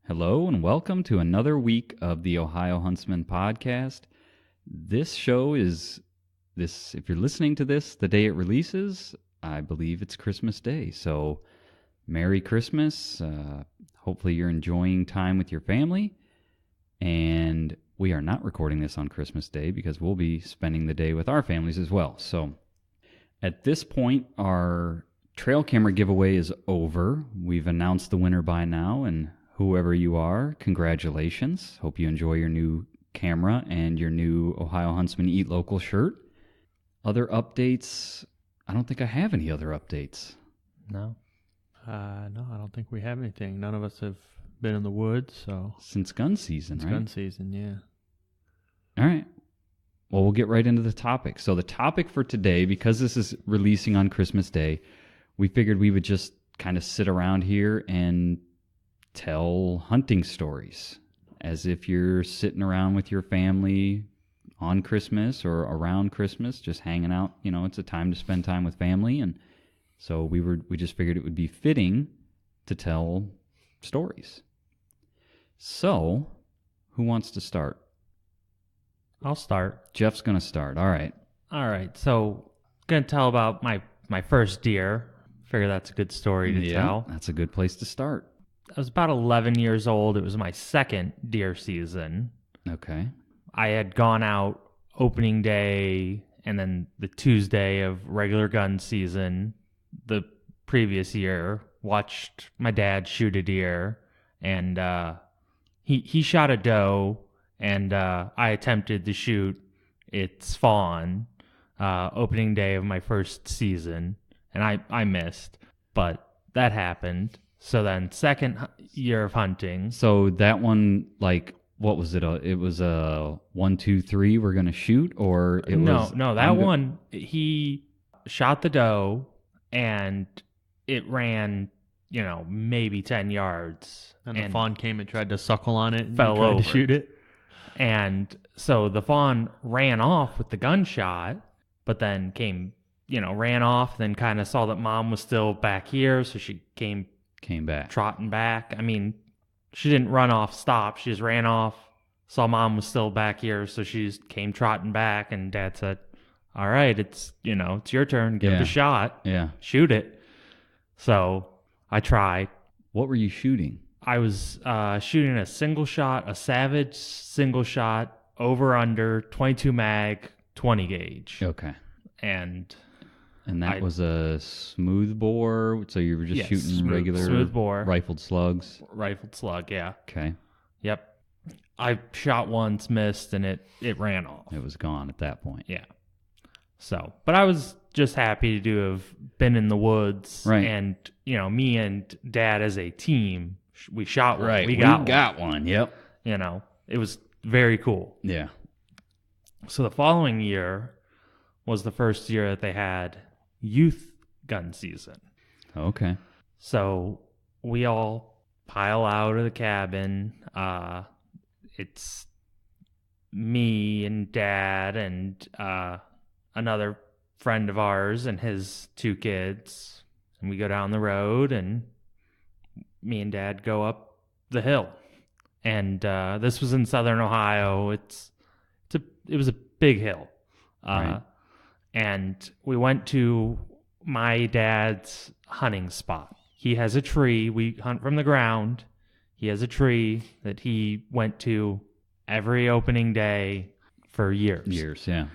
Hello and welcome to another week of the Ohio Huntsman podcast. This show is if you're listening to this the day it releases, I believe it's Christmas Day. So Merry Christmas. Hopefully you're enjoying time with your family. And we are not recording this on Christmas Day because we'll be spending the day with our families as well. So at this point, our trail camera giveaway is over. We've announced the winner by now, and whoever you are, congratulations. Hope you enjoy your new camera and your new Ohio Huntsman Eat Local shirt. Other updates? I don't think I have any other updates. No, I don't think we have anything. None of us have been in the woods, so since gun season, right? Gun season, yeah. All right. Well, we'll get right into the topic. So the topic for today, because this is releasing on Christmas Day, we figured we would just kind of sit around here and tell hunting stories as if you're sitting around with your family on Christmas or around Christmas, just hanging out. You know, it's a time to spend time with family. And so we just figured it would be fitting to tell stories. So who wants to start? I'll start. Jeff's going to start. All right. So going to tell about my first deer. Figure that's a good story to tell. That's a good place to start. I was about 11 years old. It was my second deer season. Okay. I had gone out opening day and then the Tuesday of regular gun season the previous year. Watched my dad shoot a deer, and he shot a doe, and I attempted to shoot its fawn opening day of my first season, and I missed, but that happened. So then second year of hunting. So that one, like, what was it? It was a 1, 2, 3 we're going to shoot, or it was... No, that one, he shot the doe, and it ran, maybe 10 yards. And the fawn came and tried to suckle on it and fell tried over to shoot it. And so the fawn ran off with the gunshot, but then ran off, then kind of saw that mom was still back here, so she came back. Trotting back. I mean, she didn't run off, stop. She just ran off, saw mom was still back here, so she just came trotting back, and dad said, all right, it's your turn. Give it a shot. Yeah. Shoot it. So I tried. What were you shooting? I was shooting a single shot, a Savage single shot, over under 22 mag, 20 gauge. Okay. And that was a smooth bore, so you were just shooting regular smooth bore rifled slugs. Rifled slug, yeah. Okay. Yep. I shot once, missed, and it ran off. It was gone at that point. Yeah. So, but I was just happy to have been in the woods, right? And me and Dad as a team, we shot one. Right. We got one. Yep. It was very cool. Yeah. So the following year was the first year that they had youth gun season. Okay. So we all pile out of the cabin. It's me and Dad and another friend of ours and his 2 kids. And we go down the road, and me and Dad go up the hill. And this was in southern Ohio. It was a big hill. Right. And we went to my dad's hunting spot. He has a tree. We hunt from the ground. He has a tree that he went to every opening day for years. Years, yeah.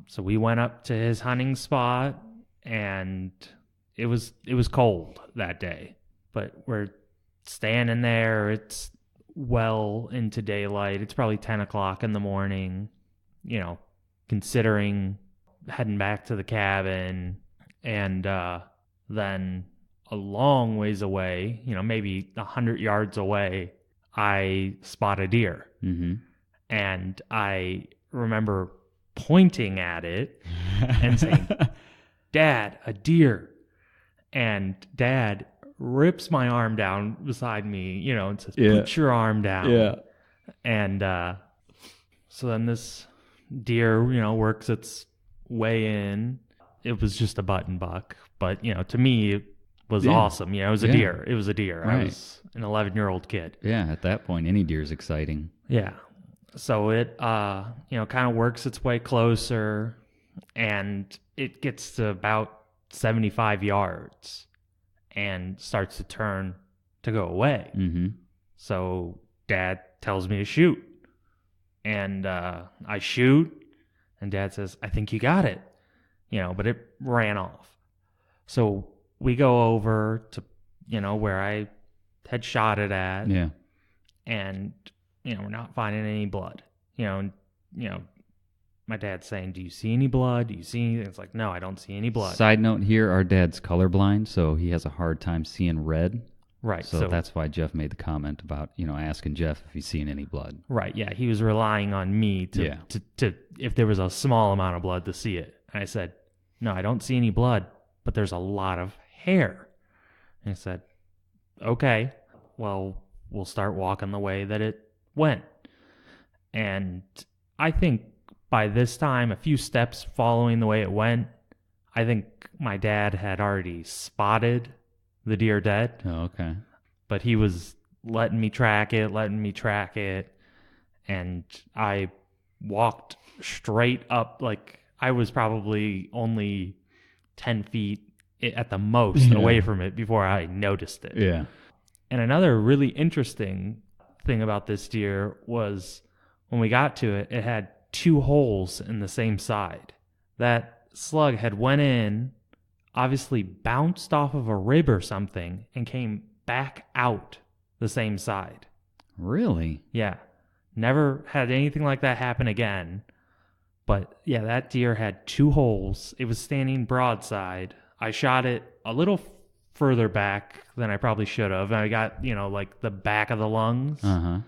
So we went up to his hunting spot, and it was cold that day. But we're standing there. It's well into daylight. It's probably 10 o'clock in the morning, considering heading back to the cabin. And then a long ways away, maybe 100 yards away, I spot a deer. Mm-hmm. And I remember pointing at it and saying, Dad, a deer. And Dad rips my arm down beside me, and says, put your arm down. Yeah. And so then this deer, works its way in. It was just a button buck. But, to me, was Yeah. awesome. It was a Yeah. deer. It was a deer. I Right. was an 11-year-old kid. Yeah, at that point, any deer is exciting. Yeah. So it, kind of works its way closer, and it gets to about 75 yards and starts to turn to go away. Mm-hmm. So Dad tells me to shoot, and I shoot, and Dad says, "I think you got it," but it ran off. So we go over to, where I had shot it at, Yeah. and we're not finding any blood. And my dad's saying, "Do you see any blood? Do you see anything?" It's like, "No, I don't see any blood." Side note here, our dad's colorblind, so he has a hard time seeing red. Right. So that's why Jeff made the comment about, asking Jeff if he's seen any blood. Right. Yeah. He was relying on me to if there was a small amount of blood to see it. And I said, "No, I don't see any blood, but there's a lot of hair." And he said, "Okay, well, we'll start walking the way that it went." And I think by this time, a few steps following the way it went, I think my dad had already spotted the deer dead. Oh, okay. But he was letting me track it, and I walked straight up. Like, I was probably only 10 feet at the most away from it before I noticed it. Yeah. And another really interesting thing about this deer was when we got to it, it had 2 holes in the same side. That slug had went in, obviously bounced off of a rib or something, and came back out the same side. Really? Yeah. Never had anything like that happen again. But yeah, that deer had 2 holes. It was standing broadside. I shot it a little further back than I probably should have. I got, like the back of the lungs. Uh-huh.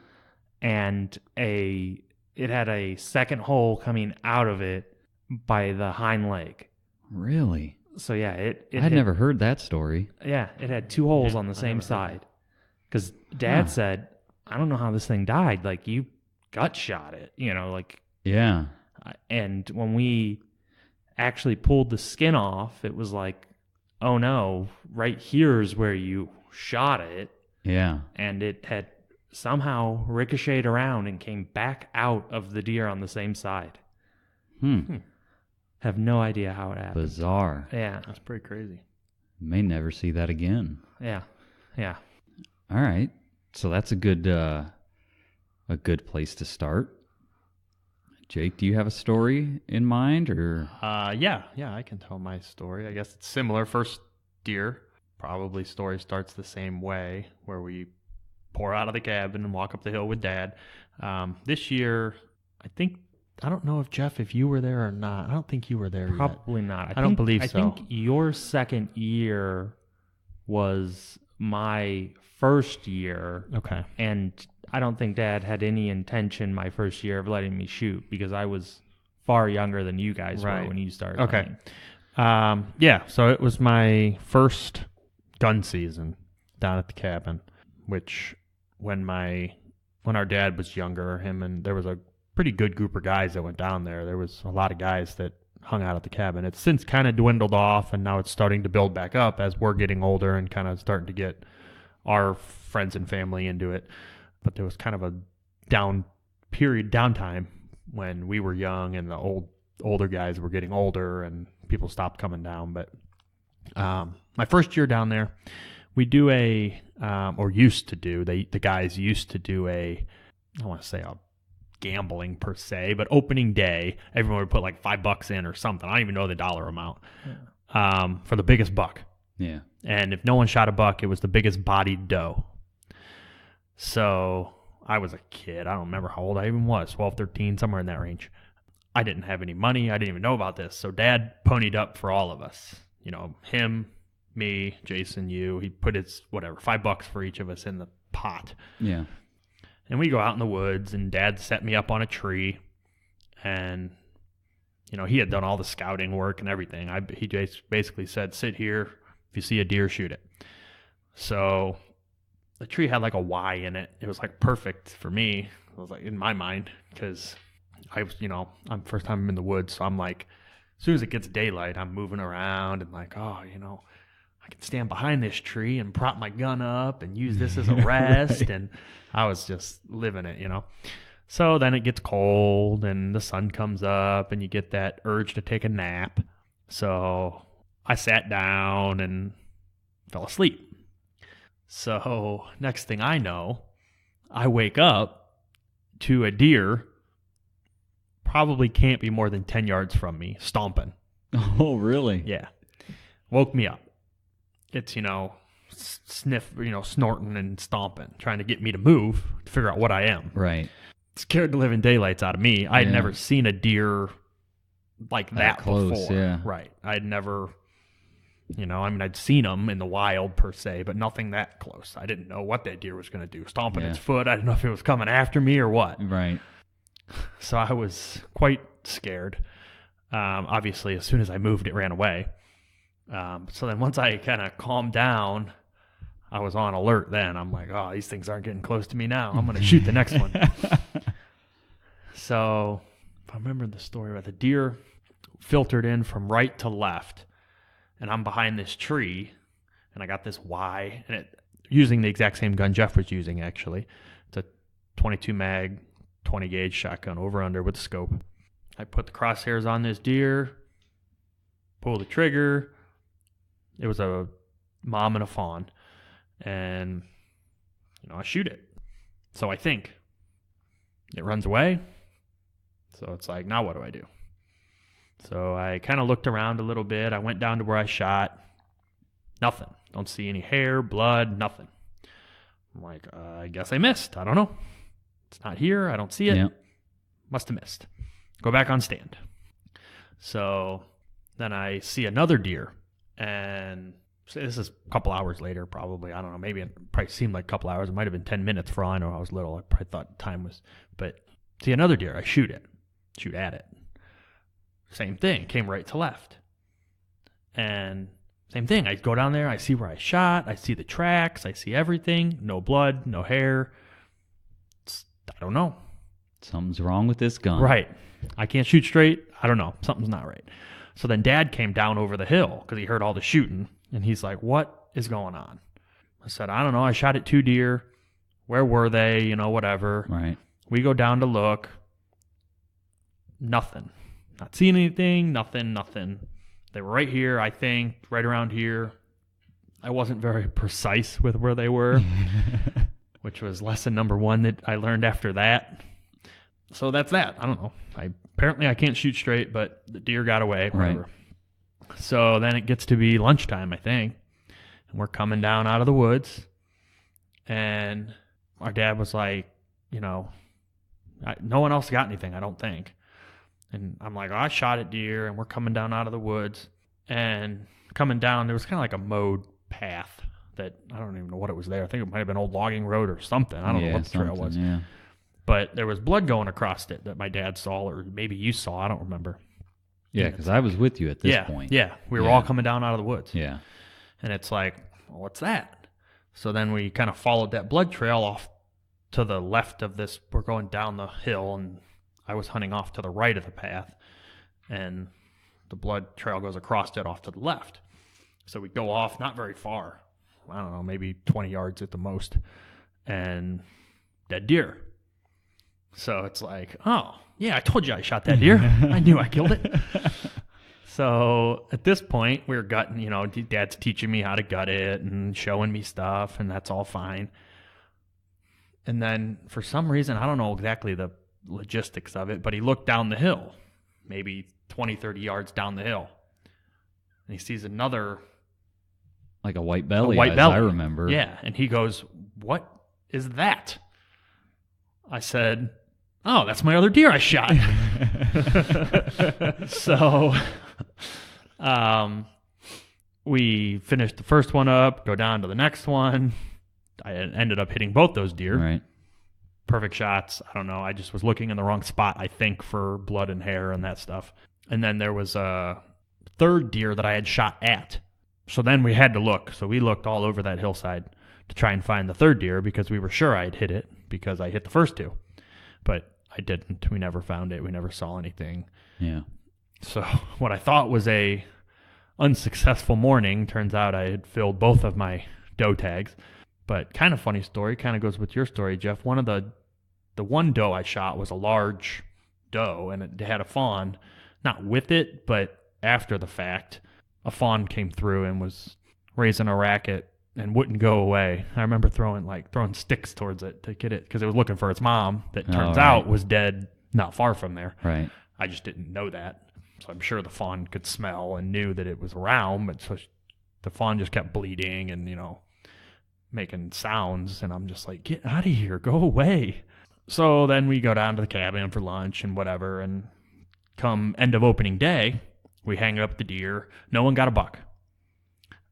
And it had a second hole coming out of it by the hind leg. Really? So yeah, it I'd never heard that story. Yeah, it had 2 holes on the same side. Because Dad said, "I don't know how this thing died. Like, you gut shot it, like." Yeah. And when we actually pulled the skin off, it was like, "Oh no, right here is where you shot it." Yeah. And it had somehow ricocheted around and came back out of the deer on the same side. Have no idea how it happened. Bizarre. Yeah. That's pretty crazy. May never see that again. Yeah. Yeah. All right. So that's a good place to start. Jake, do you have a story in mind, or? Yeah, I can tell my story. I guess it's similar. First deer, probably story starts the same way, where we pour out of the cabin and walk up the hill with Dad. This year, I don't know if you were there or not. I don't think you were there yet. Probably not. I don't believe so. I think your second year was my first year. Okay. And I don't think Dad had any intention my first year of letting me shoot, because I was far younger than you guys were when you started. Okay. hunting. So it was my first gun season down at the cabin, which when our dad was younger, there was a pretty good group of guys that went down there. There was a lot of guys that hung out at the cabin. It's since kind of dwindled off, and now it's starting to build back up as we're getting older and kind of starting to get our friends and family into it. But there was kind of a downtime when we were young and the older guys were getting older and people stopped coming down. But my first year down there, we do the guys used to do I don't want to say a gambling per se, but opening day, everyone would put like $5 in or something. I don't even know the dollar amount for the biggest buck. Yeah. And if no one shot a buck, it was the biggest bodied doe. So I was a kid. I don't remember how old I even was, 12, 13, somewhere in that range. I didn't have any money. I didn't even know about this. So Dad ponied up for all of us. Him, me, Jason, you. He put his, $5 for each of us in the pot. Yeah. And we go out in the woods, and Dad set me up on a tree. And, he had done all the scouting work and everything. He just basically said, "Sit here. If you see a deer, shoot it." So the tree had like a Y in it. It was like perfect for me. It was like in my mind, because I was, I'm first time I'm in the woods. So I'm like, as soon as it gets daylight, I'm moving around and like, I I can stand behind this tree and prop my gun up and use this as a rest. Right. And I was just living it, you know. So then it gets cold and the sun comes up and you get that urge to take a nap. So I sat down and fell asleep. So next thing I know, I wake up to a deer, probably can't be more than 10 yards from me, stomping. Oh, really? Yeah. Woke me up. It's, snorting and stomping, trying to get me to move to figure out what I am. Right. Scared the living daylights out of me. I had Yeah. never seen a deer like that close, before. yeah. Right. I'd never, I'd seen them in the wild per se, but nothing that close. I didn't know what that deer was going to do. Stomping Yeah. its foot. I didn't know if it was coming after me or what. Right. So I was quite scared. Obviously, as soon as I moved, it ran away. So then once I kind of calmed down, I was on alert then. I'm like, oh, these things aren't getting close to me now. I'm going to shoot the next one. So if I remember the story right, the deer filtered in from right to left, and I'm behind this tree, and I got this Y, and using the exact same gun Jeff was using, actually. It's a 22 mag, 20 gauge shotgun over under with a scope. I put the crosshairs on this deer, pull the trigger. It was a mom and a fawn, and I shoot it. So I think it runs away. So it's like, now what do I do? So I kind of looked around a little bit. I went down to where I shot. Nothing. Don't see any hair, blood, nothing. I'm like, I guess I missed. I don't know. It's not here. I don't see it. Yeah. Must have missed. Go back on stand. So then I see another deer, and this is a couple hours later, probably. I don't know. Maybe it probably seemed like a couple hours. It might have been 10 minutes for all I know. I was little. I probably thought time was. But see another deer. I shoot at it. Same thing. Came right to left. And same thing. I go down there. I see where I shot. I see the tracks. I see everything. No blood. No hair. I don't know. Something's wrong with this gun. Right. I can't shoot straight. I don't know. Something's not right. So then Dad came down over the hill because he heard all the shooting. And he's like, what is going on? I said, I don't know. I shot at 2 deer. Where were they? Whatever. Right. We go down to look. Nothing. Not seeing anything. Nothing. They were right here, I think, right around here. I wasn't very precise with where they were, which was lesson number 1 that I learned after that. So that's that. I don't know. Apparently I can't shoot straight, but the deer got away. Whatever. Right. So then it gets to be lunchtime, I think. And we're coming down out of the woods. And our dad was like, no one else got anything, I don't think. And I'm like, I shot at deer, and we're coming down out of the woods. And coming down, there was kind of like a mowed path that I don't even know what it was there. I think it might have been old logging road or something. I don't know what the trail was. Yeah. But there was blood going across it that my dad saw, or maybe you saw. I don't remember. Yeah, because I was with you at this point. Yeah, we were all coming down out of the woods. Yeah. And it's like, well, what's that? So then we kind of followed that blood trail off to the left of this. We're going down the hill, and I was hunting off to the right of the path. And the blood trail goes across it off to the left. So we go off not very far. I don't know, maybe 20 yards at the most. And dead deer. So it's like, oh, yeah, I told you I shot that deer. I knew I killed it. So at this point, we were gutting, Dad's teaching me how to gut it and showing me stuff, and that's all fine. And then for some reason, I don't know exactly the logistics of it, but he looked down the hill, maybe 20, 30 yards down the hill. And he sees another... Like a white belly, belly. I remember. Yeah, and he goes, what is that? I said... oh, that's my other deer I shot. So we finished the first one up, go down to the next one. I ended up hitting both those deer. Right. Perfect shots. I don't know. I just was looking in the wrong spot, I think, for blood and hair and that stuff. And then there was a third deer that I had shot at. So then we had to look. So we looked all over that hillside to try and find the third deer because we were sure I'd hit it because I hit the first 2. But I didn't. We never found it. We never saw anything. Yeah. So what I thought was a unsuccessful morning. Turns out I had filled both of my doe tags. But kind of funny story, kind of goes with your story, Jeff. One of the one doe I shot was a large doe, and it had a fawn, not with it, but after the fact. A fawn came through and was raising a racket and wouldn't go away. I remember throwing sticks towards it to get it because it was looking for its mom that turns out was dead not far from there. Right. I just didn't know that. So I'm sure the fawn could smell and knew that it was around, but so the fawn just kept bleeding and, making sounds. And I'm just like, get out of here, go away. So then we go down to the cabin for lunch and whatever. And come end of opening day, we hang up the deer. No one got a buck.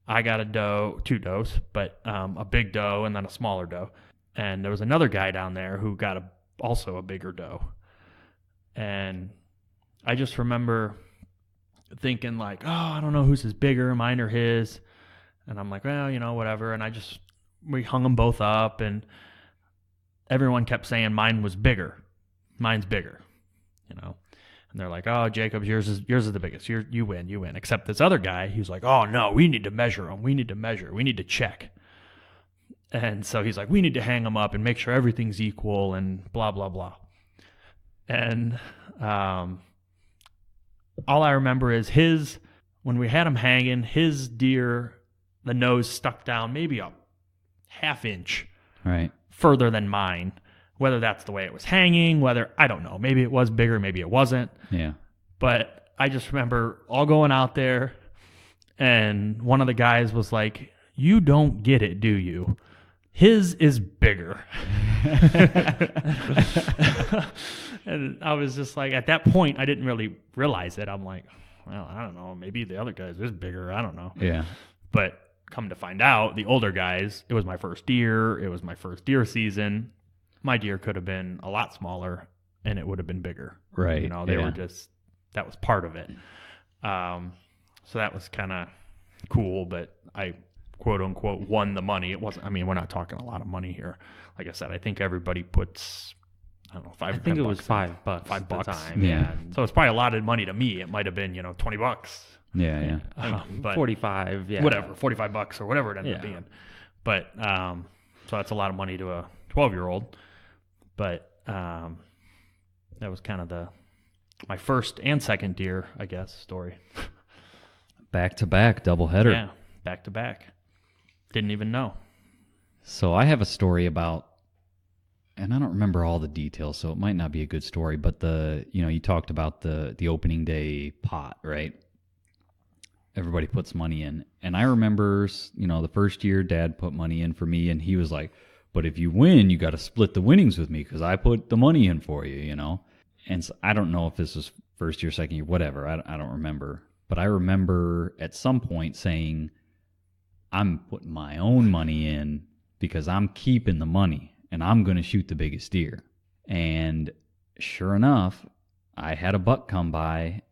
I got a doe, 2 does, but a big doe and then a smaller doe. And there was another guy down there who got also a bigger doe. And I just remember thinking like, oh, I don't know whose is bigger, mine or his. And I'm like, well, whatever. And we hung them both up, and everyone kept saying mine was bigger. Mine's bigger, And they're like, oh, Jacobs, yours is the biggest. You win. Except this other guy, he's like, oh, no, we need to measure them. We need to check. And so he's like, we need to hang them up and make sure everything's equal and blah, blah, blah. And all I remember is when we had him hanging, his deer, the nose stuck down maybe a half inch further than mine. Whether that's the way it was hanging, I don't know. Maybe it was bigger, maybe it wasn't. Yeah. But I just remember all going out there, and one of the guys was like, you don't get it, do you? His is bigger. And I was just like, at that point, I didn't really realize it. I'm like, well, I don't know. Maybe the other guy's is bigger. I don't know. Yeah. But come to find out, the older guys, it was my first deer. It was my first deer season. My deer could have been a lot smaller, and it would have been bigger. Right. They were just, that was part of it. So that was kind of cool, but I quote unquote won the money. It wasn't, we're not talking a lot of money here. Like I said, I think everybody puts, I don't know, $5 I think it was $5 $5 at the time. Yeah. So it's probably a lot of money to me. It might have been, $20. Yeah. But 45, yeah. whatever, $45 or whatever it ended up being. But so that's a lot of money to a 12-year-old. But that was kind of my first and second deer, I guess, story. Back to back, doubleheader. Yeah, back to back. Didn't even know. So I have a story about, and I don't remember all the details, so it might not be a good story, but you talked about the opening day pot, right? Everybody puts money in. And I remember, the first year Dad put money in for me, and he was like, but if you win, you got to split the winnings with me because I put the money in for you, And so I don't know if this was first year, second year, whatever. I don't remember. But I remember at some point saying, I'm putting my own money in because I'm keeping the money and I'm going to shoot the biggest deer. And sure enough, I had a buck come by.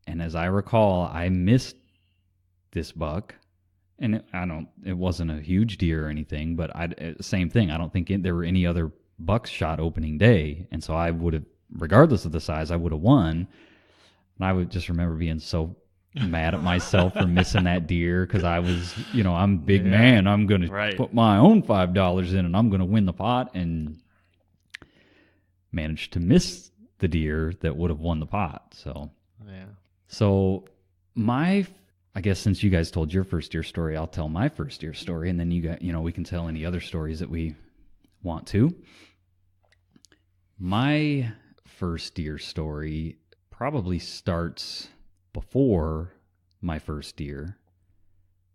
And as I recall, I missed this buck. And it wasn't a huge deer or anything, but same thing. I don't think there were any other bucks shot opening day. And so I would have, regardless of the size, I would have won. And I would just remember being so mad at myself for missing that deer because I was, I'm a big man. I'm going to put my own $5 in and I'm going to win the pot, and managed to miss the deer that would have won the pot. So, So I guess since you guys told your first deer story, I'll tell my first deer story, and then we can tell any other stories that we want to. My first deer story probably starts before my first deer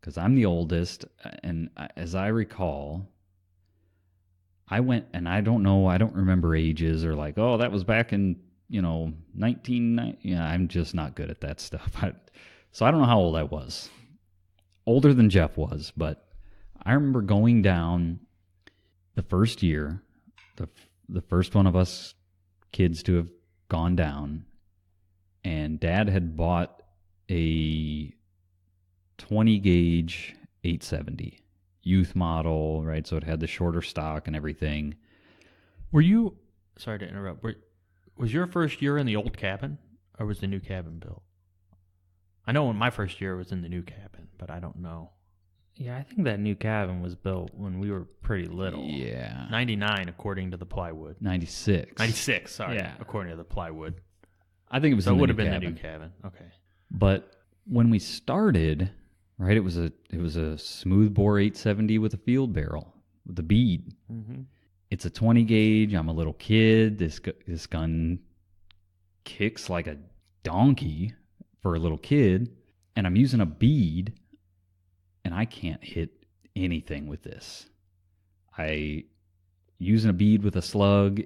because I'm the oldest, and as I recall, I went, and I don't remember ages or like, oh, that was back in 1990. Yeah, I'm just not good at that stuff. So I don't know how old I was. Older than Jeff was, but I remember going down the first year, the first one of us kids to have gone down, and Dad had bought a 20 gauge 870 youth model, right? So it had the shorter stock and everything. Were you, sorry to interrupt, was your first year in the old cabin, or was the new cabin built? I know in my first year it was in the new cabin, but I don't know. Yeah, I think that new cabin was built when we were pretty little. Yeah. 99 according to the plywood. 96. 96, sorry. Yeah. According to the plywood. I think it was So in it the would new have been cabin. the new cabin. Okay. But when we started, right, it was a smoothbore 870 with a field barrel with a bead. Mm-hmm. It's a 20 gauge. I'm a little kid. This gun kicks like a donkey for a little kid, and I'm using a bead, and I can't hit anything with this. Using a bead with a slug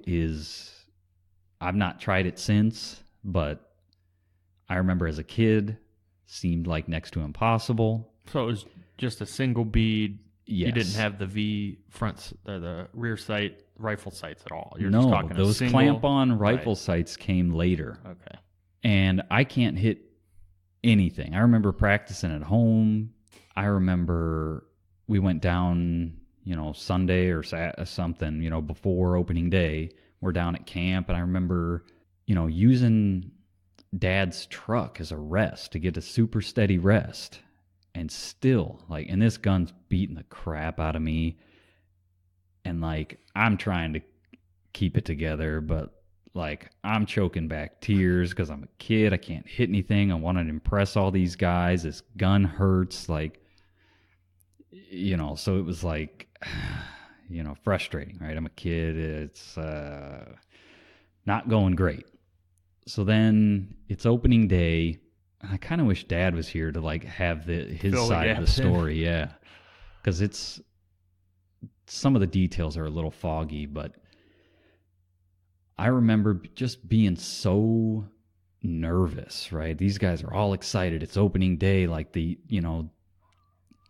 I've not tried it since, but I remember as a kid, seemed like next to impossible. So it was just a single bead. Yes. You didn't have the V fronts, the rear sight, rifle sights at all. You're no, just talking those a single clamp-on rifle sights came later. Okay. And I can't hit anything. I remember practicing at home. I remember we went down, Sunday or something, before opening day. We're down at camp, and I remember, using Dad's truck as a rest to get a super steady rest. And still, and this gun's beating the crap out of me. And, I'm trying to keep it together, but, I'm choking back tears because I'm a kid. I can't hit anything. I want to impress all these guys. This gun hurts. So it was frustrating, right? I'm a kid. It's not going great. So then it's opening day. I kind of wish Dad was here to have his side of the story, yeah, because some of the details are a little foggy, but I remember just being so nervous. Right, these guys are all excited. It's opening day.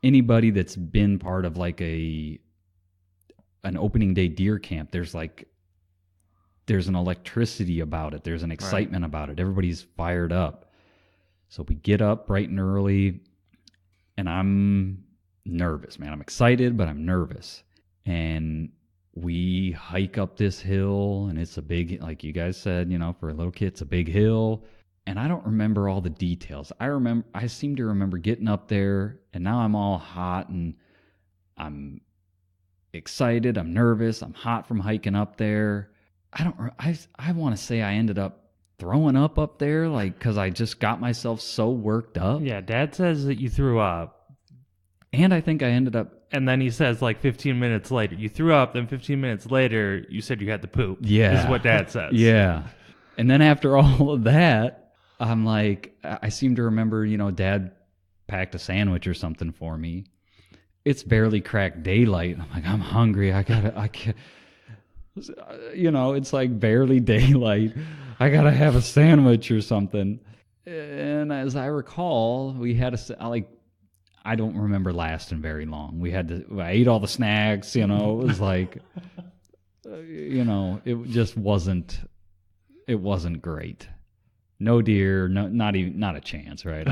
Anybody that's been part of an opening day deer camp, there's an electricity about it. There's an excitement about it. Everybody's fired up. So we get up bright and early, and I'm nervous, man. I'm excited, but I'm nervous. And we hike up this hill, and it's a big, like you guys said, for a little kid, it's a big hill. And I don't remember all the details. I seem to remember getting up there, and now I'm all hot, and I'm excited, I'm nervous, I'm hot from hiking up there. I want to say I ended up throwing up there, because I just got myself so worked up. Yeah, Dad says that you threw up. And I think I ended up... And then he says 15 minutes later, you threw up, then 15 minutes later, you said you had to poop. Yeah. Is what Dad says. Yeah. And then after all of that, I'm I seem to remember, Dad packed a sandwich or something for me. It's barely cracked daylight. I'm I'm hungry. I can't... it's barely daylight. I gotta have a sandwich or something. And as I recall, we had I don't remember lasting very long. I ate all the snacks, it was it just wasn't great. No deer, not a chance, right?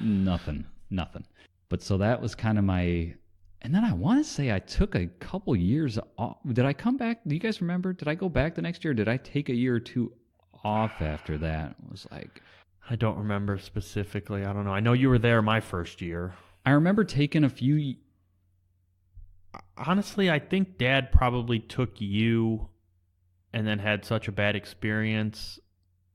Nothing. But so that was kind of my... And then I want to say I took a couple years off. Did I come back? Do you guys remember? Did I go back the next year? Or did I take a year or two off after that? It was I don't remember specifically. I don't know. I know you were there my first year. I remember taking a few... Honestly, I think Dad probably took you and then had such a bad experience,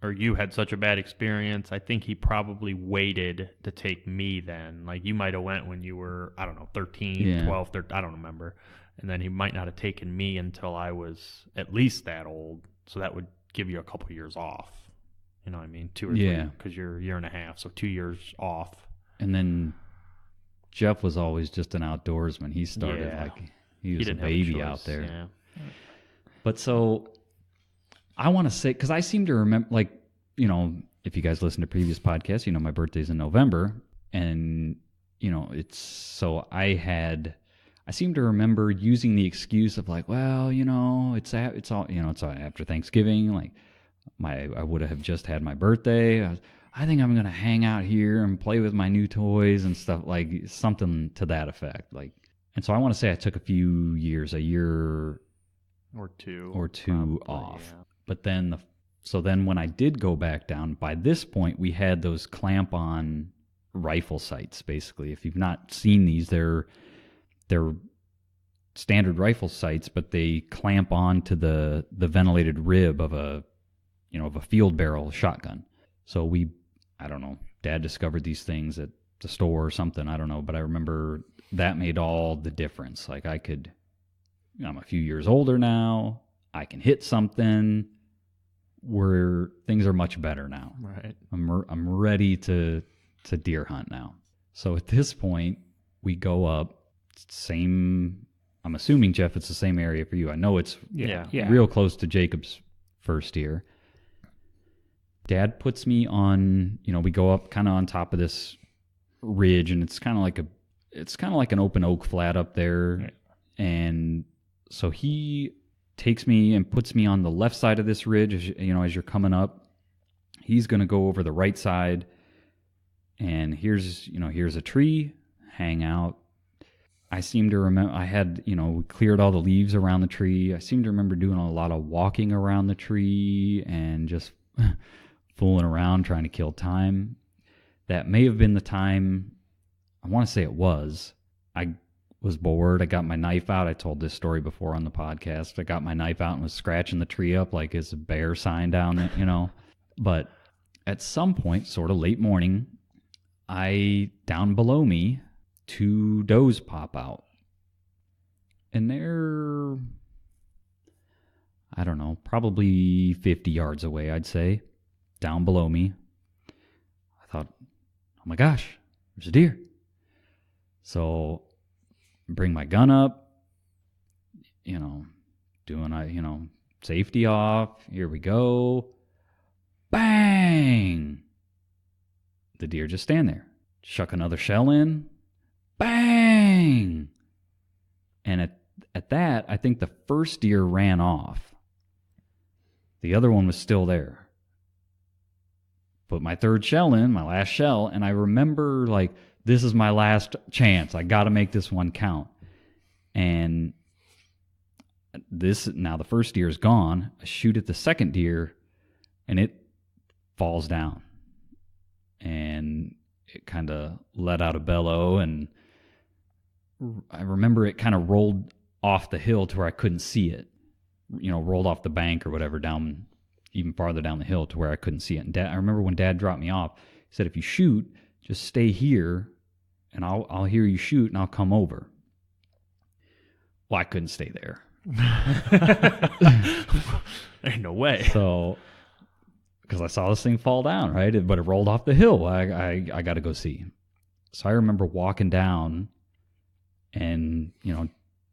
or you had such a bad experience. I think he probably waited to take me then. You might have went when you were, 13, 12, 13, I don't remember. And then he might not have taken me until I was at least that old. So that would give you a couple years off. You know what I mean? 2 or 3, because you're a year and a half. So 2 years off. And then Jeff was always just an outdoorsman. He started he was a baby out there. Yeah. But so I want to say, because I seem to remember, if you guys listen to previous podcasts, my birthday's in November, and it's so I seem to remember using the excuse of it's all it's after Thanksgiving. I would have just had my birthday. I think I'm gonna hang out here and play with my new toys and stuff, something to that effect. And so I want to say I took a year or two probably, off. Yeah. But then the So then when I did go back down, by this point we had those clamp-on rifle sights, basically. If you've not seen these, they're standard rifle sights, but they clamp on to the ventilated rib of a field barrel shotgun. So I don't know, Dad discovered these things at the store or something, I don't know, but I remember that made all the difference. Like I'm a few years older now, I can hit something, where things are much better now. Right. I'm ready to deer hunt now. So at this point, we go up, same, I'm assuming, Jeff, it's the same area for you. I know it's real close to Jacob's first deer. Dad puts me on, we go up kind of on top of this ridge, and it's kind of like an open oak flat up there. Right. And so he takes me and puts me on the left side of this ridge, as you're coming up. He's going to go over the right side, and here's a tree, hang out. I seem to remember I had, we cleared all the leaves around the tree. I seem to remember doing a lot of walking around the tree and just fooling around trying to kill time. That may have been the time, I want to say it was. I was bored. I got my knife out. I told this story before on the podcast. I got my knife out and was scratching the tree up like it's a bear sign down there, But at some point, sort of late morning, down below me, 2 does pop out. And they're, I don't know, probably 50 yards away, I'd say, down below me. I thought, oh my gosh, there's a deer. So bring my gun up, doing, safety off. Here we go. Bang! The deer just stand there. Shuck another shell in. Bang! And at that, I think the first deer ran off. The other one was still there. Put my third shell in, my last shell, and I remember, this is my last chance. I got to make this one count. And now the first deer is gone. I shoot at the second deer, and it falls down. And it kind of let out a bellow, and I remember it kind of rolled off the hill to where I couldn't see it. Rolled off the bank or whatever down, even farther down the hill to where I couldn't see it. And I remember when Dad dropped me off, he said, if you shoot, just stay here, and I'll hear you shoot, and I'll come over. Well, I couldn't stay there. Ain't no way. So, because I saw this thing fall down, right? But it rolled off the hill. I got to go see. So I remember walking down, and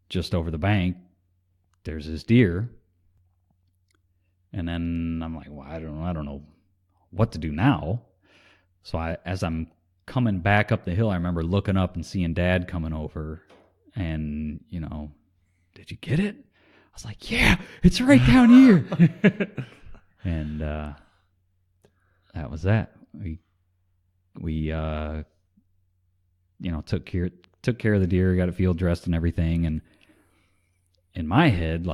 just over the bank, there's this deer. And then I'm like, well, I don't know what to do now. So as I'm coming back up the hill, I remember looking up and seeing Dad coming over, and did you get it? I was like, yeah, it's right down here. And that was that. We took care of the deer, got it field dressed and everything. And in my head,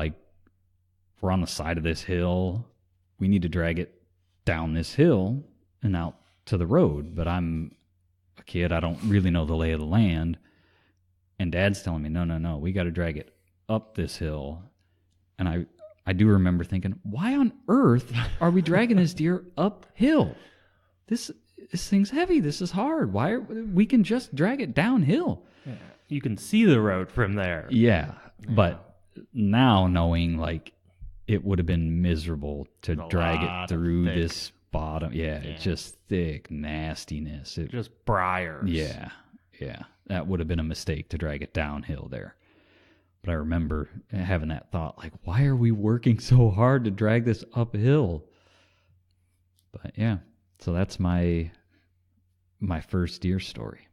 we're on the side of this hill. We need to drag it down this hill and out to the road. But I'm a kid. I don't really know the lay of the land. And Dad's telling me, no, we got to drag it up this hill. And I do remember thinking, why on earth are we dragging this deer uphill? This thing's heavy. This is hard. We can just drag it downhill. Yeah. You can see the road from there. Yeah. But now knowing it would have been miserable to drag it through this bottom. Yeah, it's just thick nastiness. Just briars. Yeah. That would have been a mistake to drag it downhill there. But I remember having that thought, why are we working so hard to drag this uphill? But yeah, so that's my first deer story.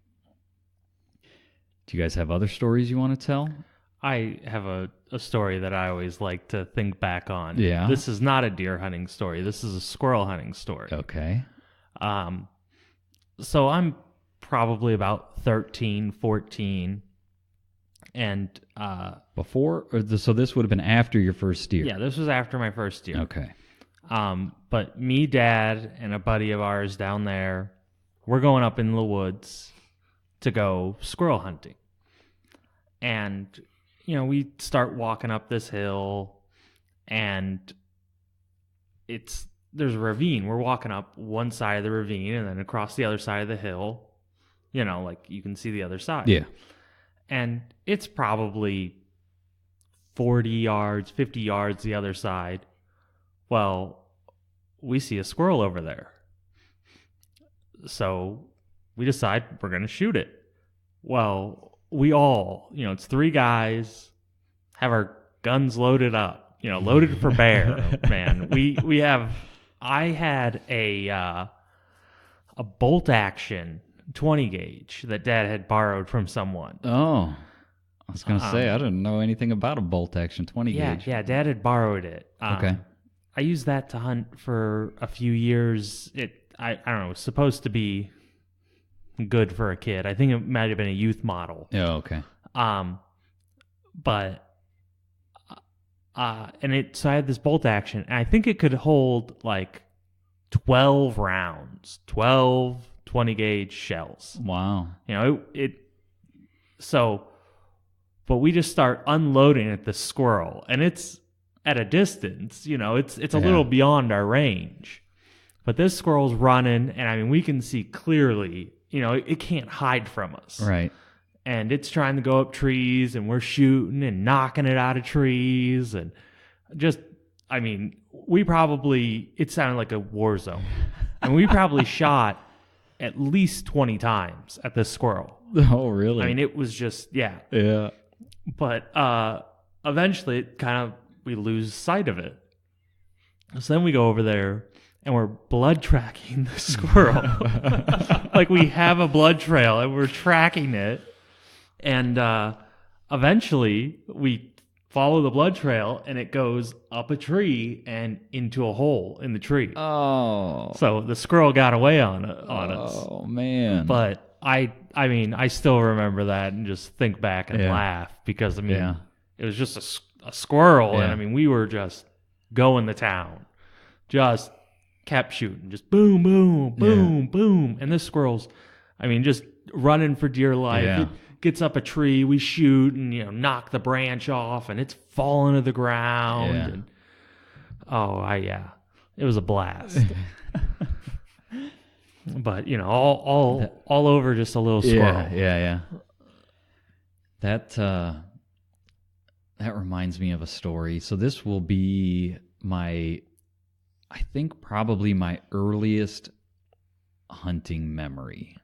Do you guys have other stories you want to tell? I have a story that I always like to think back on. Yeah. This is not a deer hunting story. This is a squirrel hunting story. Okay. So I'm probably about 13, 14. And so this would have been after your first deer. Yeah, this was after my first deer. Okay. But me, Dad, and a buddy of ours down there, we're going up in the woods to go squirrel hunting. And, we start walking up this hill, and there's a ravine. We're walking up one side of the ravine and then across the other side of the hill, like you can see the other side. Yeah. And it's probably 40 yards, 50 yards the other side. Well, we see a squirrel over there. So we decide we're going to shoot it. Well, we all, it's 3 guys, have our guns loaded up, loaded for bear, man. I had a bolt action 20 gauge that Dad had borrowed from someone. Oh, I was going to say, I didn't know anything about a bolt action 20 gauge. Yeah, Dad had borrowed it. Okay. I used that to hunt for a few years. I don't know, it was supposed to be good for a kid. I think it might have been a youth model. Oh, okay. But so I had this bolt action, and I think it could hold like 12 rounds, 12 20 gauge shells. Wow. But we just start unloading at the squirrel, and it's at a distance, it's a little beyond our range. But this squirrel's running, and we can see clearly, it can't hide from us. Right. And it's trying to go up trees, and we're shooting and knocking it out of trees, and just, it sounded like a war zone. And we probably shot at least 20 times at this squirrel. Oh, really? It was just, yeah. Yeah. But eventually, we lose sight of it. So then we go over there, and we're blood tracking the squirrel. Like, we have a blood trail, and we're tracking it. And eventually, we follow the blood trail, and it goes up a tree and into a hole in the tree. Oh. So the squirrel got away on us. Oh, man. But I still remember that and just think back and laugh because, it was just a squirrel. Yeah. And, we were just going to town. Just kept shooting. Just boom, boom, boom, boom. And this squirrel's, just running for dear life. Yeah. It gets up a tree. We shoot and, knock the branch off. And it's falling to the ground. Yeah. And, it was a blast. But, all over just a little squirrel. Yeah. That reminds me of a story. So this will be probably my earliest hunting memory.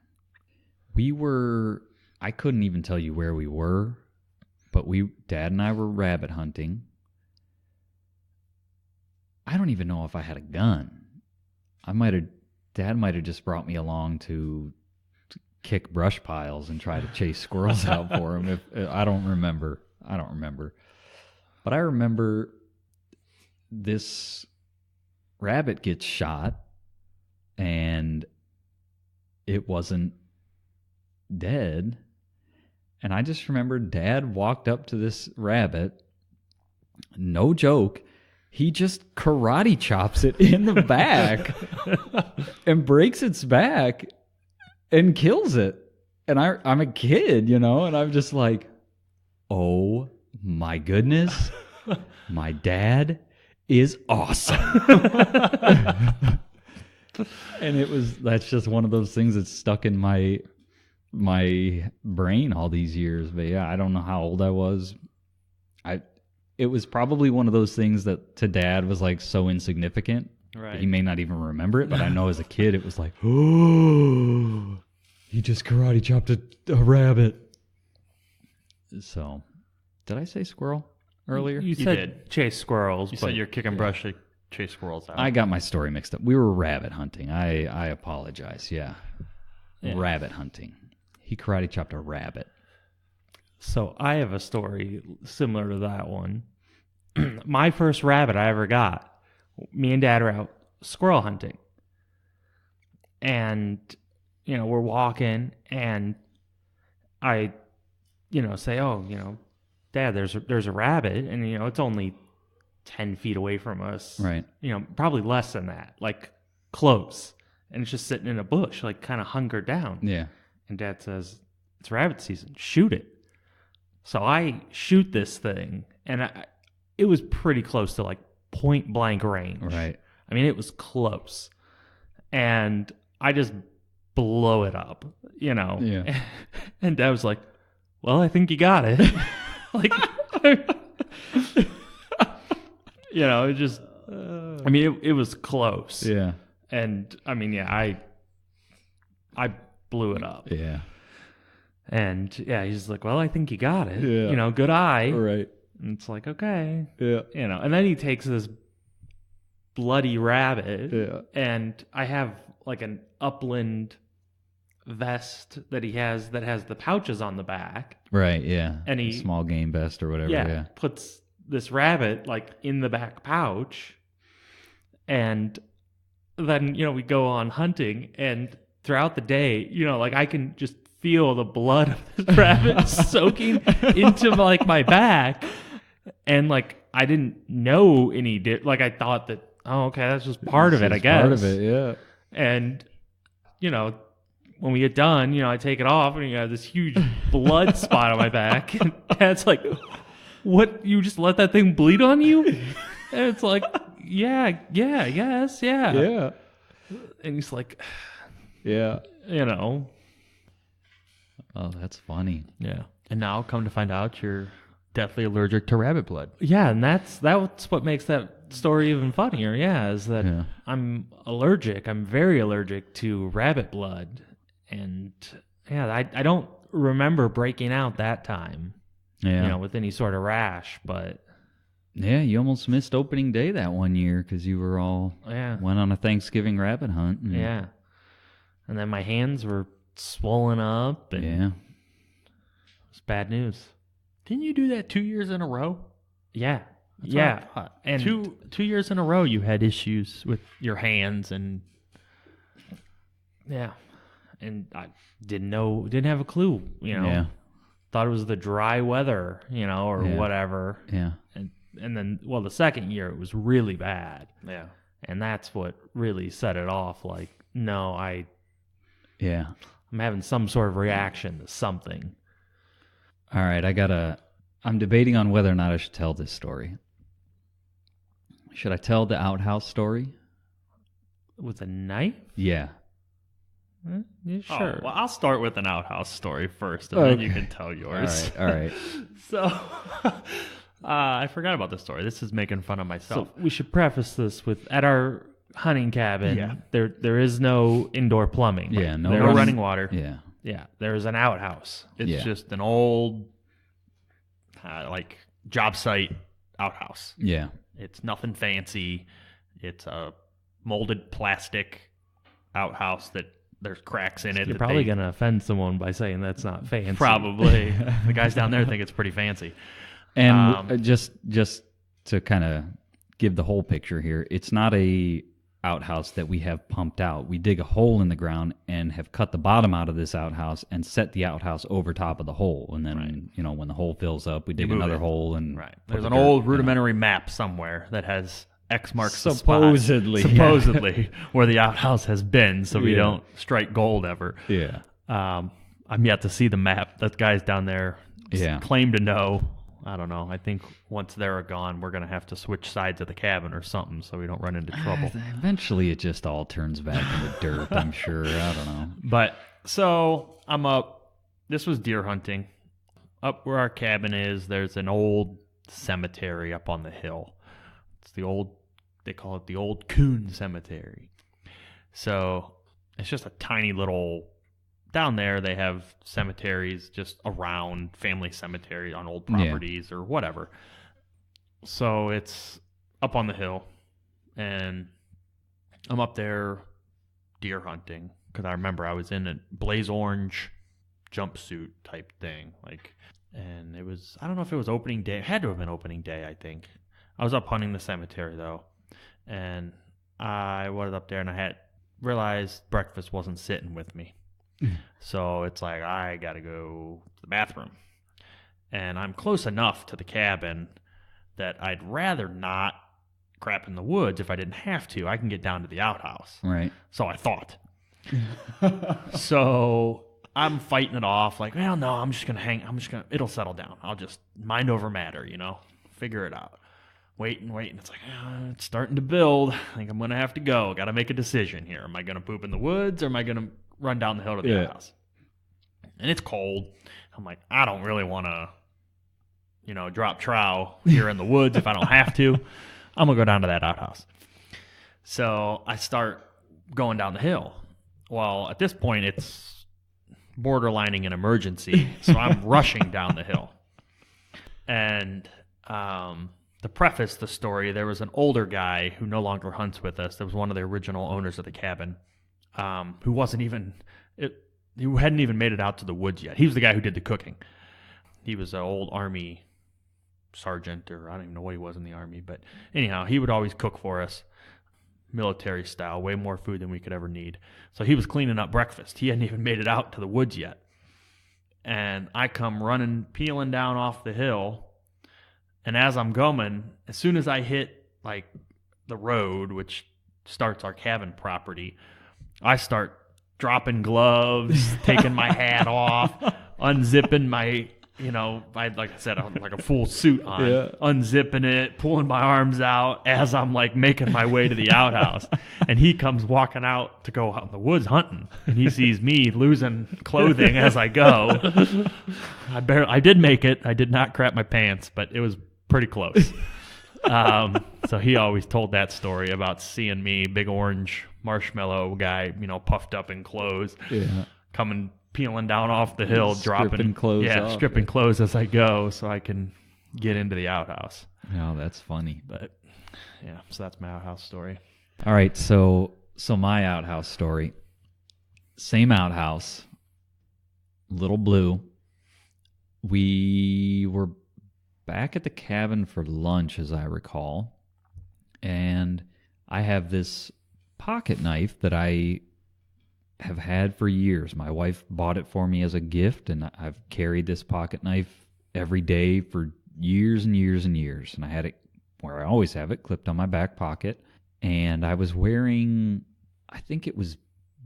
I couldn't even tell you where we were, but Dad and I were rabbit hunting. I don't even know if I had a gun. Dad might have just brought me along to kick brush piles and try to chase squirrels out for him. I don't remember. But I remember this rabbit gets shot and it wasn't dead. And I just remember Dad walked up to this rabbit. No joke. He just karate chops it in the back and breaks its back and kills it. And I'm a kid, and I'm just like, oh my goodness, my dad is awesome. And that's just one of those things that's stuck in my brain all these years. But yeah, I don't know how old I was. It was probably one of those things that to Dad was like so insignificant. Right. He may not even remember it, but I know as a kid it was like, oh, he just karate chopped a rabbit. So, did I say squirrel earlier? You said chase squirrels. You said you're kicking brush to chase squirrels out. I got my story mixed up. We were rabbit hunting. I apologize. Yeah. Rabbit hunting. He karate chopped a rabbit. So I have a story similar to that one. My first rabbit I ever got, me and Dad were out squirrel hunting. And, we're walking and I, say, oh, Dad, there's a rabbit. And, it's only 10 feet away from us. Right. You know, probably less than that, like close. And it's just sitting in a bush, like kind of hunkered down. Yeah. And Dad says, it's rabbit season, shoot it. So I shoot this thing, and it was pretty close to like point blank range. Right. I mean, it was close. And I just blow it up, you know. Yeah. And Dad was like, well, I think you got it. Like, you know, it just, I mean, it was close. Yeah. And I mean, yeah, I blew it up. Yeah. And yeah, he's like, well, I think you got it. Yeah. You know, good eye. Right. And it's like, okay. Yeah. You know, and then he takes this bloody rabbit. Yeah. And I have like an upland vest that he has that has the pouches on the back. Right. Yeah. And he, small game vest or whatever. Yeah. puts this rabbit like in the back pouch. And then, you know, we go on hunting, and throughout the day, you know, like I can just feel the blood of this rabbit soaking into like my back. And like I didn't know like I thought that, oh, okay, that's just part of it, I guess. Part of it, yeah. And, you know, when we get done, you know, I take it off, and you have this huge blood spot on my back. And Dad's like, what, you just let that thing bleed on you? And it's like, yeah, I guess, yeah. Yeah. And he's like, Yeah. you know. Oh, that's funny. Yeah. And now, come to find out, you're deathly allergic to rabbit blood. Yeah, and that's what makes that story even funnier, yeah, is that Yeah. I'm allergic. I'm very allergic to rabbit blood. And yeah, I don't remember breaking out that time, Yeah. you know, with any sort of rash, but Yeah, you almost missed opening day that one year because you were all went on a Thanksgiving rabbit hunt. And, yeah. And then my hands were swollen up, and Yeah. it was bad news. Didn't you do that 2 years in a row? Yeah. That's what I yeah. thought. And two years in a row, you had issues with your hands, and yeah. And I didn't have a clue, you know. Yeah. Thought it was the dry weather, you know, or Yeah. whatever. Yeah. And then, well, the second year it was really bad. yeah. And that's what really set it off. Like, no, Yeah. I'm having some sort of reaction to something. All right, I'm debating on whether or not I should tell this story. Should I tell the outhouse story? With a knife? Yeah. Yeah, sure. Oh, well, I'll start with an outhouse story first, and then you can tell yours. All right. So, I forgot about this story. This is making fun of myself. So we should preface this with, at our hunting cabin, Yeah. there is no indoor plumbing. Yeah, no No running water. Yeah. Yeah, there is an outhouse. It's Yeah. just an old, like, job site outhouse. Yeah. It's nothing fancy. It's a molded plastic outhouse that there's cracks in it. You're that probably they- going to offend someone by saying that's not fancy. Probably. The guys down there think it's pretty fancy. And just to kind of give the whole picture here, it's not a outhouse that we have pumped out. We dig a hole in the ground and have cut the bottom out of this outhouse and set the outhouse over top of the hole. And then, you know, when the hole fills up, we dig move another it. hole and Right. put There's the an dirt, old you know. rudimentary map somewhere that has X marks the spot. Supposedly. Supposedly where the outhouse has been, so we Yeah. don't strike gold ever. Yeah. I'm yet to see the map. That guy's down there Yeah. claim to know. I don't know. I think once they're gone, we're going to have to switch sides of the cabin or something so we don't run into trouble. Eventually, it just all turns back into dirt, I'm sure. I don't know. But so I'm up. This was deer hunting. Up where our cabin is, there's an old cemetery up on the hill. It's the old, they call it the old coon cemetery. So it's just a tiny little, down there they have cemeteries just around, family cemetery on old properties or whatever. So it's up on the hill, and I'm up there deer hunting because I remember I was in a blaze orange jumpsuit type thing, like, and it was, I don't know if it was opening day. It had to have been opening day, I think. I was up hunting the cemetery though, and I was up there and I had realized breakfast wasn't sitting with me. So it's like, I gotta go to the bathroom, and I'm close enough to the cabin that I'd rather not crap in the woods if I didn't have to. I can get down to the outhouse. Right. So I thought. So I'm fighting it off like, well, no, I'm just going to it'll settle down. I'll just mind over matter, figure it out. Waiting. It's like, it's starting to build. I think I'm going to have to go. Got to make a decision here. Am I going to poop in the woods or am I going to run down the hill to the outhouse? And it's cold. I'm like, I don't really want to, drop trow here in the woods if I don't have to. I'm going to go down to that outhouse. So I start going down the hill. Well, at this point, it's borderlining an emergency. So I'm rushing down the hill. And to preface the story, there was an older guy who no longer hunts with us. That was one of the original owners of the cabin, who who hadn't even made it out to the woods yet. He was the guy who did the cooking. He was an old Army sergeant, or I don't even know what he was in the Army. But anyhow, he would always cook for us, military style, way more food than we could ever need. So he was cleaning up breakfast. He hadn't even made it out to the woods yet. And I come running, peeling down off the hill. And as I'm going, as soon as I hit like the road, which starts our cabin property, I start dropping gloves, taking my hat off, unzipping my, like I said, like a full suit on, unzipping it, pulling my arms out as I'm like making my way to the outhouse. And he comes walking out to go out in the woods hunting, and he sees me losing clothing as I go. I did make it. I did not crap my pants, but it was pretty close. So he always told that story about seeing me, big orange marshmallow guy, puffed up in clothes, coming peeling down off the hill, stripping clothes as I go, so I can get into the outhouse. Oh, that's funny. But yeah, so that's my outhouse story. All right, so my outhouse story. Same outhouse, Little Blue. We were back at the cabin for lunch, as I recall, and I have this pocket knife that I have had for years. My wife bought it for me as a gift, and I've carried this pocket knife every day for years and years and years. And I had it where I always have it, clipped on my back pocket. And I was wearing, I think it was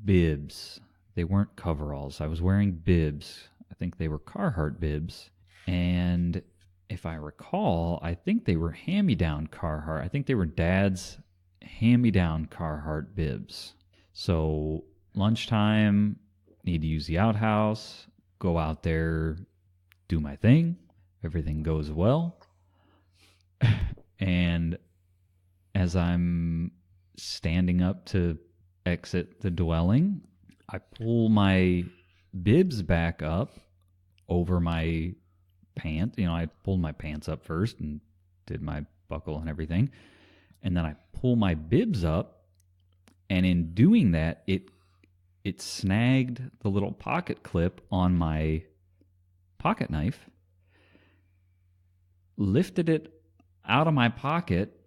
bibs. They weren't coveralls. I was wearing bibs. I think they were Carhartt bibs. And if I recall, I think they were hand-me-down Carhartt. I think they were Dad's hand-me-down Carhartt bibs. So lunchtime, need to use the outhouse, go out there, do my thing. Everything goes well. And as I'm standing up to exit the dwelling, I pull my bibs back up over my pants. I pulled my pants up first and did my buckle and everything. And then I pull my bibs up, and in doing that, it snagged the little pocket clip on my pocket knife, lifted it out of my pocket,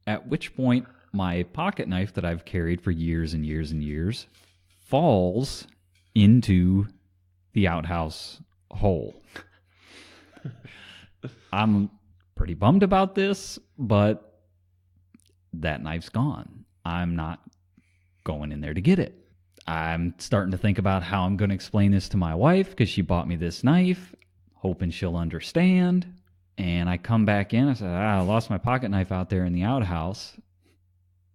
at which point my pocket knife that I've carried for years and years and years falls into the outhouse hole. I'm pretty bummed about this, but that knife's gone. I'm not going in there to get it. I'm starting to think about how I'm going to explain this to my wife, because she bought me this knife, hoping she'll understand. And I come back in, I said, I lost my pocket knife out there in the outhouse.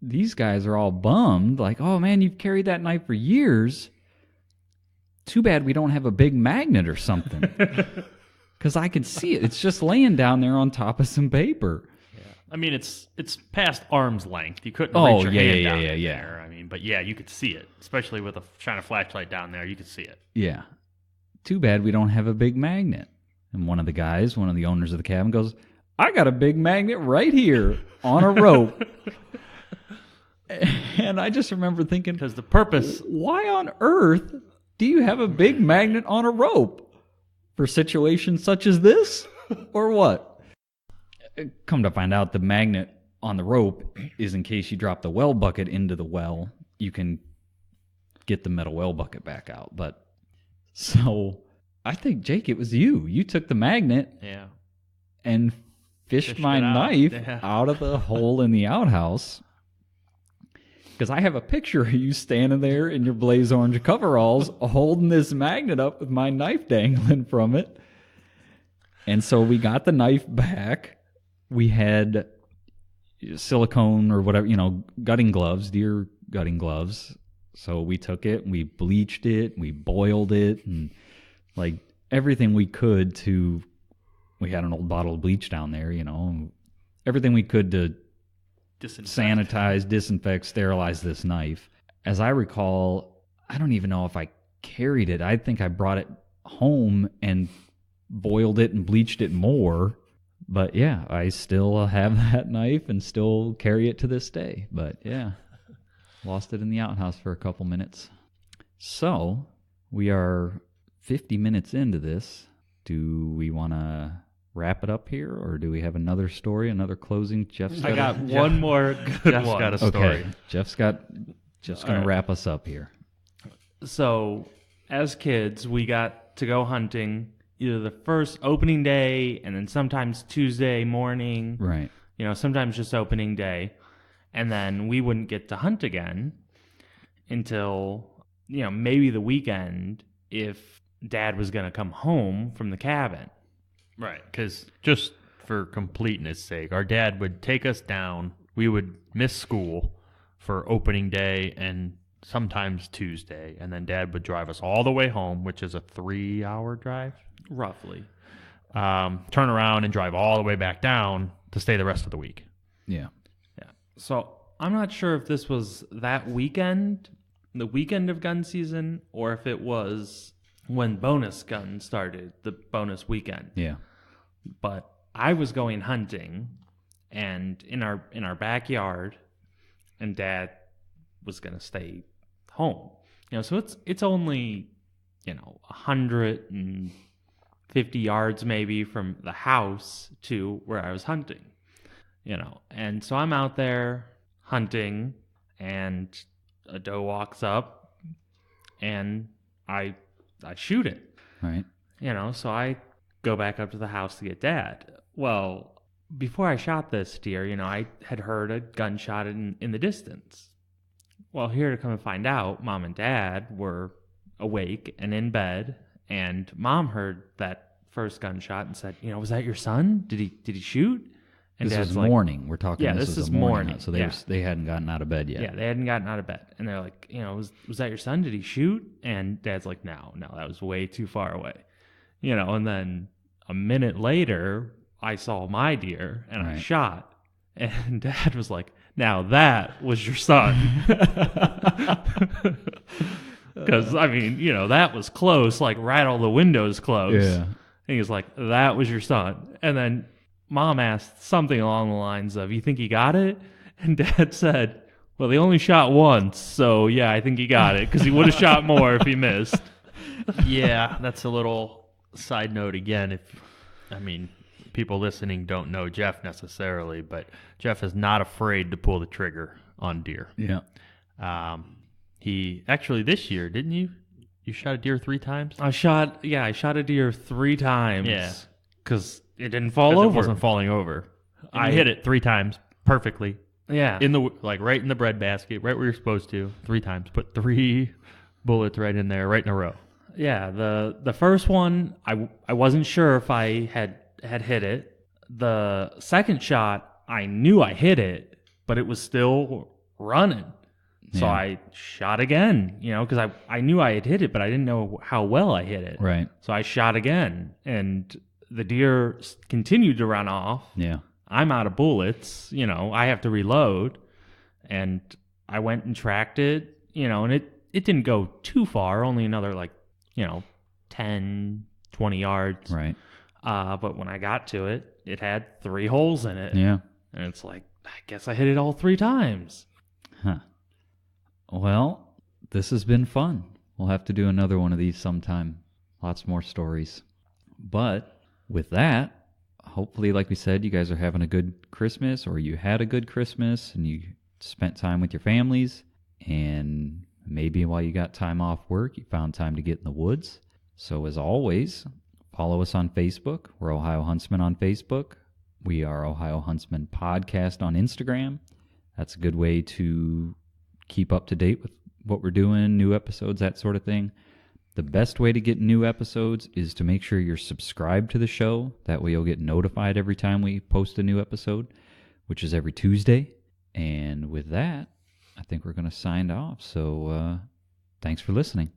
These guys are all bummed, like, oh man, you've carried that knife for years. Too bad we don't have a big magnet or something. Because I can see it. It's just laying down there on top of some paper. Yeah. I mean, it's past arm's length. You couldn't reach your hand down there. I mean, but yeah, you could see it. Especially with a shining flashlight down there, you could see it. Yeah. Too bad we don't have a big magnet. And one of the owners of the cabin goes, I got a big magnet right here on a rope. And I just remember thinking, because the purpose... Why on earth do you have a big magnet on a rope? For situations such as this? Or what? Come to find out, the magnet on the rope is in case you drop the well bucket into the well, you can get the metal well bucket back out. But so I think, Jake, it was you. You took the magnet and fished my it out. knife Yeah. out of the hole in the outhouse. Because I have a picture of you standing there in your blaze orange coveralls holding this magnet up with my knife dangling from it. And so we got the knife back. We had silicone or whatever, gutting gloves, deer gutting gloves. So we took it, we bleached it, we boiled it, and like everything we could to, we had an old bottle of bleach down there, everything we could to sanitize, disinfect, sterilize this knife. As I recall, I don't even know if I carried it. I think I brought it home and boiled it and bleached it more. But yeah, I still have that knife and still carry it to this day. But yeah, lost it in the outhouse for a couple minutes. So we are 50 minutes into this. Do we want to wrap it up here, or do we have another story, another closing? I got one more good Jeff's one. got a story. Okay, Jeff's going to wrap us up here. So, as kids, we got to go hunting either the first opening day and then sometimes Tuesday morning. Right. Sometimes just opening day. And then we wouldn't get to hunt again until, maybe the weekend if Dad was going to come home from the cabin. Right, because just for completeness' sake, our dad would take us down. We would miss school for opening day and sometimes Tuesday, and then Dad would drive us all the way home, which is a 3-hour drive. Roughly. Turn around and drive all the way back down to stay the rest of the week. Yeah. Yeah. So I'm not sure if this was that weekend, the weekend of gun season, or if it was when bonus gun started, the bonus weekend. Yeah. But I was going hunting, and in our backyard, and Dad was gonna stay home. So it's only 150 yards maybe from the house to where I was hunting. And so I'm out there hunting, and a doe walks up, and I shoot it. Right. So I go back up to the house to get Dad. Well, before I shot this deer, I had heard a gunshot in the distance. Well, here to come and find out, Mom and Dad were awake and in bed, and Mom heard that first gunshot and said, was that your son? Did he shoot? And This Dad's is like, morning. We're talking. Yeah, this is a morning. morning. So Yeah. they hadn't gotten out of bed yet. Yeah, they hadn't gotten out of bed. And they're like, was that your son? Did he shoot? And Dad's like, no, that was way too far away. And then a minute later, I saw my deer and I Right. shot. And Dad was like, now that was your son. Because, that was close, like right all the windows close. Yeah. And he was like, that was your son. And then Mom asked something along the lines of, you think he got it? And Dad said, well, they only shot once, so yeah, I think he got it, because he would have shot more if he missed. Yeah, that's a little side note again. People listening don't know Jeff necessarily, but Jeff is not afraid to pull the trigger on deer. Yeah. He actually this year, didn't you? You shot a deer 3 times? I shot a deer 3 times. Yeah. Because it didn't fall 'Cause over. It wasn't falling over. I hit it 3 times perfectly. Yeah. Right in the bread basket, right where you're supposed to. 3 times. Put 3 bullets right in there, right in a row. Yeah. The first one, I wasn't sure if I had hit it. The second shot, I knew I hit it, but it was still running. So Yeah. I shot again, because I knew I had hit it, but I didn't know how well I hit it. Right. So I shot again, and the deer continued to run off. Yeah. I'm out of bullets, I have to reload. And I went and tracked it, and it didn't go too far, only another 10, 20 yards. Right. But when I got to it, it had 3 holes in it. Yeah. And it's like, I guess I hit it all 3 times. Huh. Well, this has been fun. We'll have to do another one of these sometime. Lots more stories. But with that, hopefully, like we said, you guys are having a good Christmas, or you had a good Christmas and you spent time with your families. And maybe while you got time off work, you found time to get in the woods. So as always, follow us on Facebook. We're Ohio Huntsman on Facebook. We are Ohio Huntsman Podcast on Instagram. That's a good way to keep up to date with what we're doing, new episodes, that sort of thing. The best way to get new episodes is to make sure you're subscribed to the show. That way you'll get notified every time we post a new episode, which is every Tuesday. And with that, I think we're going to sign off. So thanks for listening.